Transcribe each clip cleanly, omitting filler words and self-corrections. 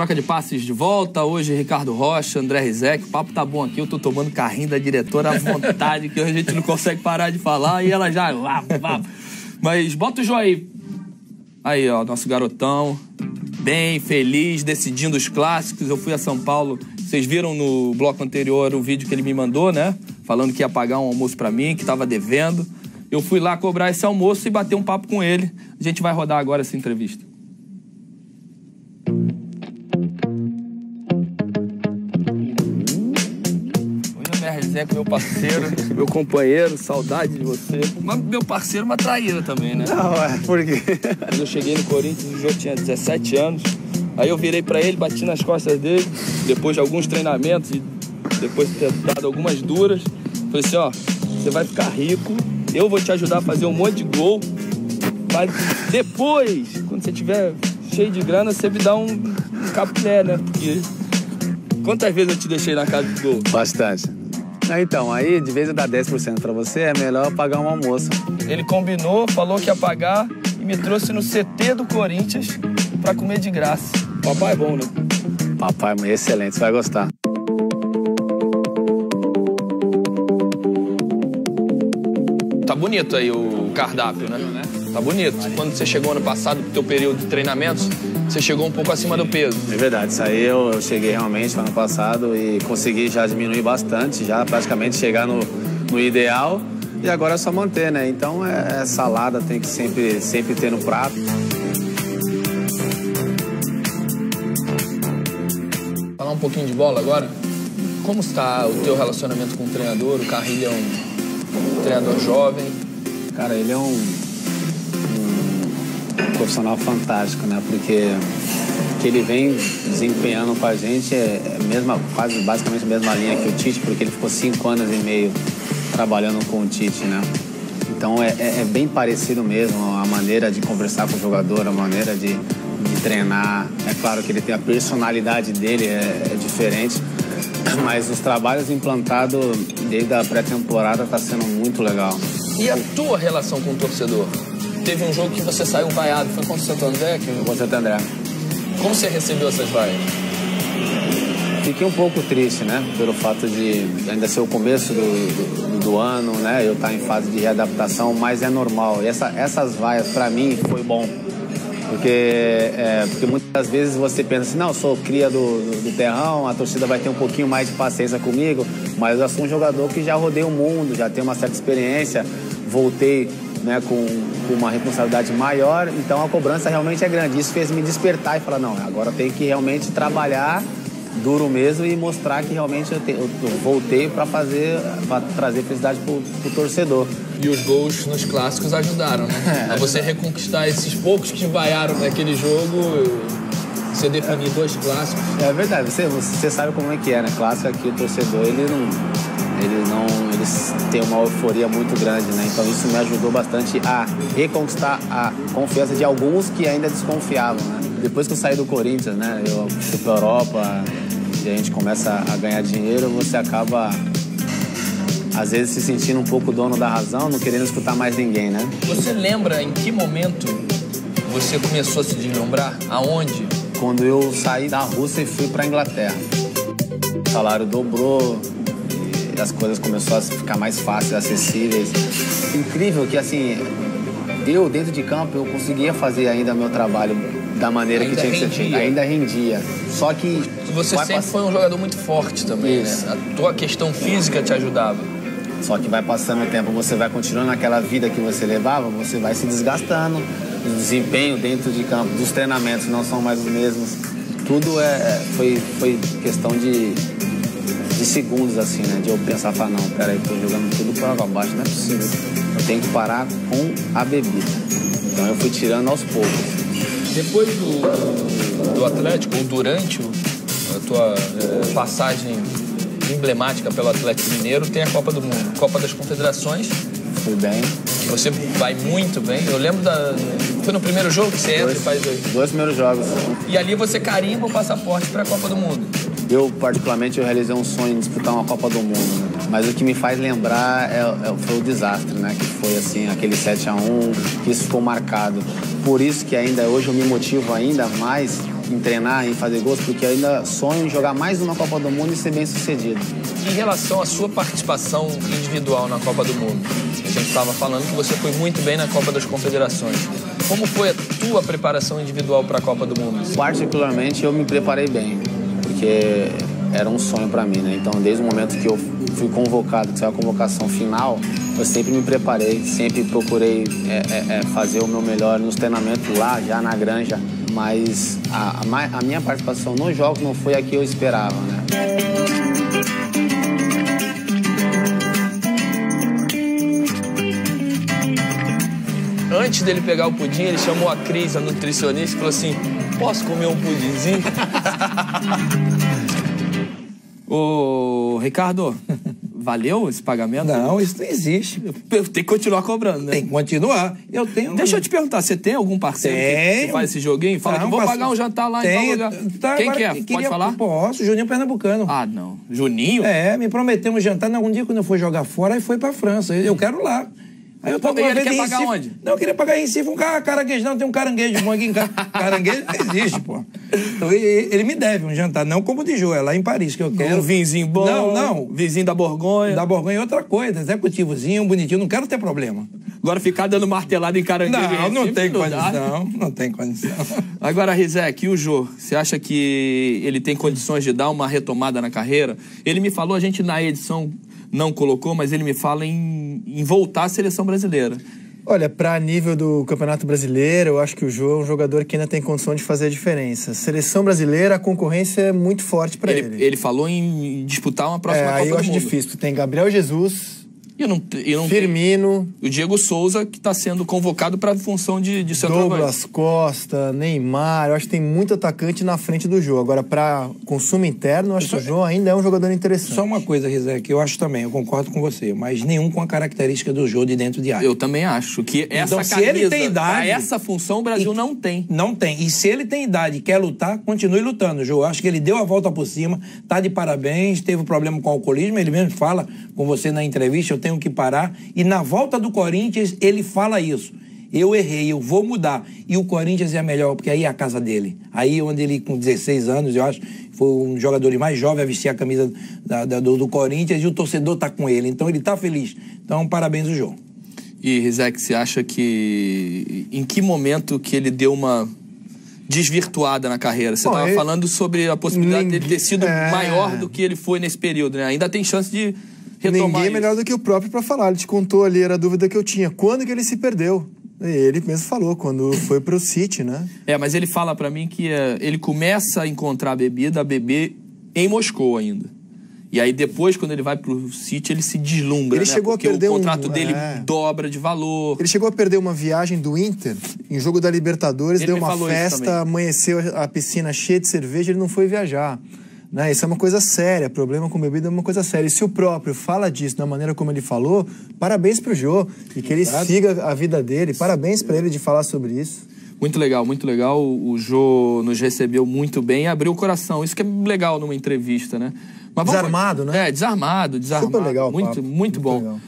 Troca de passes de volta, hoje Ricardo Rocha, André Rizek, o papo tá bom aqui, eu tô tomando carrinho da diretora à vontade, que hoje a gente não consegue parar de falar e ela já... Mas bota o joinha aí, ó, nosso garotão, bem feliz, decidindo os clássicos. Eu fui a São Paulo, vocês viram no bloco anterior o vídeo que ele me mandou, né? Falando que ia pagar um almoço pra mim, que tava devendo. Eu fui lá cobrar esse almoço e bater um papo com ele. A gente vai rodar agora essa entrevista. Rizek, meu parceiro, meu companheiro, saudade de você. Mas meu parceiro, uma traíra também, né? Não, por quê? Quando eu cheguei no Corinthians, o jogo tinha 17 anos. Aí eu virei pra ele, bati nas costas dele, depois de alguns treinamentos e depois de ter dado algumas duras. Falei assim, ó, você vai ficar rico, eu vou te ajudar a fazer um monte de gol. Mas depois, quando você tiver cheio de grana, você me dá um capilé, né? Porque quantas vezes eu te deixei na casa de gol? Bastante. Então, aí, de vez em dar 10% pra você, é melhor pagar um almoço. Ele combinou, falou que ia pagar e me trouxe no CT do Corinthians pra comer de graça. Papai é bom, né? Papai é excelente, você vai gostar. Tá bonito aí o cardápio, né? Tá bonito. Quando você chegou ano passado pro teu período de treinamentos, você chegou um pouco acima do peso. É verdade, isso aí eu cheguei realmente no ano passado e consegui já diminuir bastante, já praticamente chegar no ideal. E agora é só manter, né? Então salada tem que sempre ter no prato. Falar um pouquinho de bola agora. Como está o teu relacionamento com o treinador? O Carrilho é um treinador jovem. Cara, ele é um profissional fantástico, né? Porque o que ele vem desempenhando com a gente quase basicamente a mesma linha que o Tite, porque ele ficou 5 anos e meio trabalhando com o Tite, né? Então é bem parecido mesmo a maneira de conversar com o jogador, a maneira de treinar. É claro que ele tem a personalidade dele, é diferente, mas os trabalhos implantados desde a pré-temporada tá sendo muito legal. E a tua relação com o torcedor? Teve um jogo que você saiu vaiado, foi contra o Santo André? Contra o Santo André. Como você recebeu essas vaias? Fiquei um pouco triste, né? Pelo fato de ainda ser o começo do ano, né? Eu estar em fase de readaptação, mas é normal. E essas vaias, pra mim, foi bom. Porque muitas vezes você pensa assim, não, eu sou cria do terrão, a torcida vai ter um pouquinho mais de paciência comigo, mas eu sou um jogador que já rodei o mundo, já tenho uma certa experiência, voltei, né, com uma responsabilidade maior, então a cobrança realmente é grande. Isso fez me despertar e falar, não, agora eu tenho que realmente trabalhar duro mesmo e mostrar que realmente eu voltei para trazer felicidade pro torcedor. E os gols nos clássicos ajudaram, né? A você reconquistar esses poucos que vaiaram naquele jogo, você definir 2 clássicos. É verdade, você sabe como é que é, né? Clássico aqui, o torcedor, eles têm uma euforia muito grande, né? Então isso me ajudou bastante a reconquistar a confiança de alguns que ainda desconfiavam, né? Depois que eu saí do Corinthians, né? Eu fui pra Europa e a gente começa a ganhar dinheiro, você acaba, às vezes, se sentindo um pouco dono da razão, não querendo escutar mais ninguém, né? Você lembra em que momento você começou a se deslumbrar? Aonde? Quando eu saí da Rússia e fui pra Inglaterra. O salário dobrou, as coisas começaram a ficar mais fáceis, acessíveis. Incrível que, assim, eu dentro de campo, eu conseguia fazer ainda meu trabalho da maneira que tinha que ser feito. Ainda rendia. Só que... Você sempre foi um jogador muito forte também, né? A tua questão física te ajudava. Só que vai passando o tempo, você vai continuando naquela vida que você levava, você vai se desgastando. O desempenho dentro de campo, dos treinamentos não são mais os mesmos. Tudo foi questão de segundos, assim, né? De eu pensar, falar, não, peraí, tô jogando tudo por água abaixo, não é possível. Eu tenho que parar com a bebida. Então eu fui tirando aos poucos. Depois do Atlético, ou durante a tua passagem emblemática pelo Atlético Mineiro, tem a Copa do Mundo, Copa das Confederações. Fui bem. Você vai muito bem. Eu lembro foi no primeiro jogo que você entra e faz 2 primeiros jogos. E ali você carimba o passaporte para a Copa do Mundo. Eu, particularmente, eu realizei um sonho de disputar uma Copa do Mundo, né? Mas o que me faz lembrar foi o desastre, né? Que foi, assim, aquele 7-1, que isso ficou marcado. Por isso que ainda hoje eu me motivo ainda mais em treinar, em fazer gols, porque eu ainda sonho em jogar mais uma Copa do Mundo e ser bem sucedido. Em relação à sua participação individual na Copa do Mundo, a gente estava falando que você foi muito bem na Copa das Confederações. Como foi a tua preparação individual para a Copa do Mundo? Particularmente, eu me preparei bem, porque era um sonho para mim, né? Então, desde o momento que eu fui convocado, que saiu a convocação final, eu sempre me preparei, sempre procurei fazer o meu melhor nos treinamentos lá, já na granja. Mas a minha participação nos jogos não foi a que eu esperava, né? Antes dele pegar o pudim, ele chamou a Cris, a nutricionista, e falou assim: posso comer um pudinzinho? Ô, Ricardo, valeu esse pagamento? Não, isso não existe. Tem que continuar cobrando, né? Tem que continuar. Eu tenho... Deixa eu te perguntar, você tem algum parceiro que faz esse joguinho? Fala que vou pagar um jantar lá em tal lugar. Tá, quem que é? Pode falar? Posso, Juninho Pernambucano. Ah, não. Juninho? Me prometeu um jantar algum dia quando eu for jogar fora, aí foi pra França. Eu quero lá. Aí eu tava ele quer pagar onde? Não, eu queria pagar em Recife. Caranguejo, não, tem um caranguejo bom aqui em casa. Caranguejo não existe, pô. Então ele me deve um jantar, não como de Jô, é lá em Paris que eu quero. Um vinhozinho bom. Não. Vizinho da Borgonha. Da Borgonha é outra coisa, executivozinho, bonitinho, não quero ter problema. Agora ficar dando martelada em caranguejo. Não tem condição, não tem condição. Agora, Rizek, e o Jô? Você acha que ele tem condições de dar uma retomada na carreira? Ele me falou, a gente na edição não colocou, mas ele me fala em voltar à seleção brasileira. Olha, para nível do Campeonato Brasileiro, eu acho que o Jô é um jogador que ainda tem condição de fazer a diferença. Seleção brasileira, a concorrência é muito forte para ele. Ele falou em disputar uma próxima Copa do Mundo. Aí eu acho difícil. Tem Gabriel Jesus... Firmino, o Diego Souza, que está sendo convocado para a função de centroavante. Douglas Costa, Neymar, eu acho que tem muito atacante na frente do Jô. Agora, para consumo interno, eu acho que o Jô ainda é um jogador interessante. Só uma coisa, Rizek, eu acho também, eu concordo com você, mas nenhum com a característica do Jô de dentro de área. Eu também acho que essa camisa, se ele tem idade, essa função o Brasil não tem. Não tem. E se ele tem idade e quer lutar, continue lutando, Jô. Acho que ele deu a volta por cima, tá de parabéns, teve um problema com o alcoolismo, ele mesmo fala com você na entrevista, eu tenho que parar. E na volta do Corinthians, ele fala isso. Eu errei, eu vou mudar. E o Corinthians é melhor, porque aí é a casa dele. Aí onde ele, com 16 anos, eu acho, foi um jogador mais jovem a vestir a camisa do Corinthians e o torcedor tá com ele. Então ele tá feliz. Então, parabéns ao João. E, Rizek, você acha que... Em que momento que ele deu uma desvirtuada na carreira? Você estava falando sobre a possibilidade dele ter sido maior do que ele foi nesse período, né? Ainda tem chance de retomar Ninguém é melhor do que o próprio para falar. Ele te contou ali, era a dúvida que eu tinha. Quando que ele se perdeu? Ele mesmo falou, quando foi pro City, né? Mas ele fala para mim que ele começa a encontrar a beber em Moscou ainda. E aí depois, quando ele vai pro City, ele se deslumbra, ele chegou porque a perder o contrato dele dobra de valor. Ele chegou a perder uma viagem do Inter, em jogo da Libertadores, deu uma festa, amanheceu a piscina cheia de cerveja, ele não foi viajar. Né? Isso é uma coisa séria, problema com bebida é uma coisa séria. E se o próprio fala disso da maneira como ele falou, parabéns pro Jô, e que ele siga a vida dele, parabéns para ele de falar sobre isso. Muito legal, muito legal. O Jô nos recebeu muito bem e abriu o coração. Isso que é legal numa entrevista, né? Mas desarmado, né? Desarmado. Super legal, muito bom. Legal.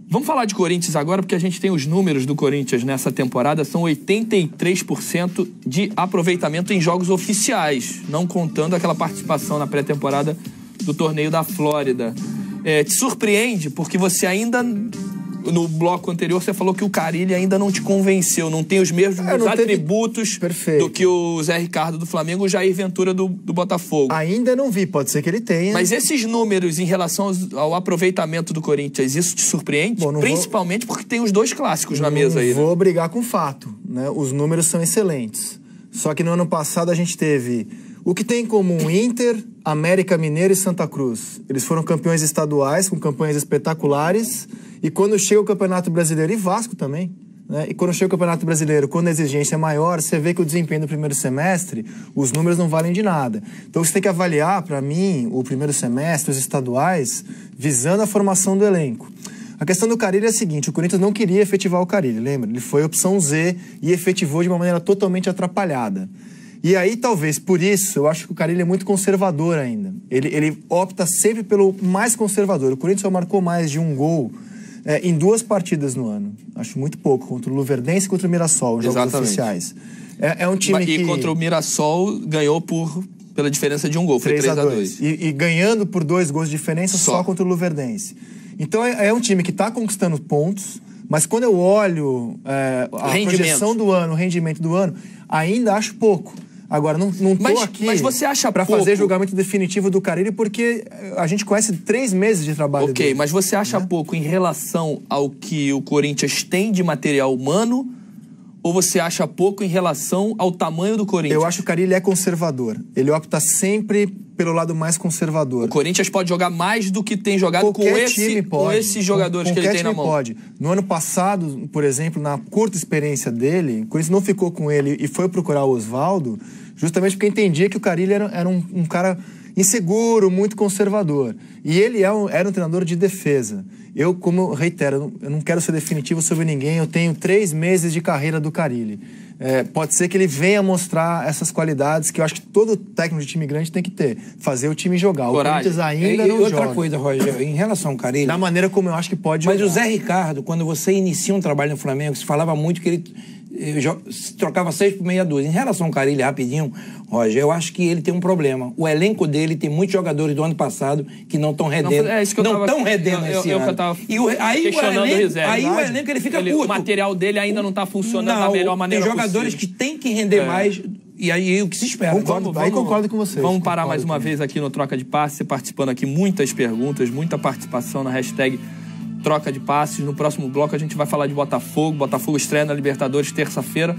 Vamos falar de Corinthians agora, porque a gente tem os números do Corinthians nessa temporada. São 83% de aproveitamento em jogos oficiais, não contando aquela participação na pré-temporada do torneio da Flórida. Te surpreende, porque você ainda... No bloco anterior, você falou que o Carille ainda não te convenceu, não tem os mesmos atributos do que o Zé Ricardo do Flamengo e o Jair Ventura do Botafogo. Ainda não vi, pode ser que ele tenha. Mas esses números em relação ao aproveitamento do Corinthians, isso te surpreende? Bom, principalmente porque tem os dois clássicos na mesa aí. Vou brigar com fato, né? Os números são excelentes. Só que no ano passado a gente teve o que tem em comum Inter, América Mineiro e Santa Cruz. Eles foram campeões estaduais com campanhas espetaculares. E quando chega o Campeonato Brasileiro, e Vasco também, né? E quando chega o Campeonato Brasileiro, quando a exigência é maior, você vê que o desempenho do primeiro semestre, os números não valem de nada. Então você tem que avaliar, para mim, o primeiro semestre, os estaduais, visando a formação do elenco. A questão do Carille é a seguinte, o Corinthians não queria efetivar o Carille, lembra? Ele foi opção Z e efetivou de uma maneira totalmente atrapalhada. E aí, talvez, por isso, eu acho que o Carille é muito conservador ainda. Ele opta sempre pelo mais conservador. O Corinthians só marcou mais de um gol em 2 partidas no ano. Acho muito pouco, contra o Luverdense e contra o Mirassol, jogos oficiais. É um time que... E contra o Mirassol ganhou pela diferença de um gol, foi 3-2. E ganhando por 2 gols de diferença só contra o Luverdense. Então é um time que está conquistando pontos, mas quando eu olho a projeção do ano, o rendimento do ano, ainda acho pouco. Agora, não tô aqui mas você acha para fazer julgamento definitivo do Carille, porque a gente conhece 3 meses de trabalho dele. Ok, mas você acha pouco em relação ao que o Corinthians tem de material humano, ou você acha pouco em relação ao tamanho do Corinthians? Eu acho que o Carille é conservador. Ele opta sempre pelo lado mais conservador. O Corinthians pode jogar mais do que tem jogado com esses jogadores que ele tem na mão. Pode. No ano passado, por exemplo, na curta experiência dele, o Corinthians não ficou com ele e foi procurar o Osvaldo, justamente porque entendia que o Carille era um cara inseguro, muito conservador. E ele era um treinador de defesa. Eu, como reitero, eu não quero ser definitivo sobre ninguém, eu tenho 3 meses de carreira do Carille. Pode ser que ele venha mostrar essas qualidades que eu acho que todo técnico de time grande tem que ter. Fazer o time jogar. Coragem. O Corinthians ainda não joga. Outra coisa, Roger, em relação ao Carille... Da maneira como eu acho que pode jogar. Mas o Zé Ricardo, quando você inicia um trabalho no Flamengo, se falava muito que ele trocava 6 por meia dúzia. Em relação ao Carille, rapidinho, Roger, eu acho que ele tem um problema. O elenco dele tem muitos jogadores do ano passado que não estão rendendo. Não estão rendendo esse ano. Aí o elenco ele fica curto. O material dele ainda não está funcionando da melhor maneira possível. Tem jogadores que têm que render mais. E aí o que se espera. Concordo com vocês. Vamos parar mais uma vez aqui no Troca de Passes, você participando aqui, muitas perguntas, muita participação na hashtag Troca de Passes. No próximo bloco a gente vai falar de Botafogo. Botafogo estreia na Libertadores terça-feira.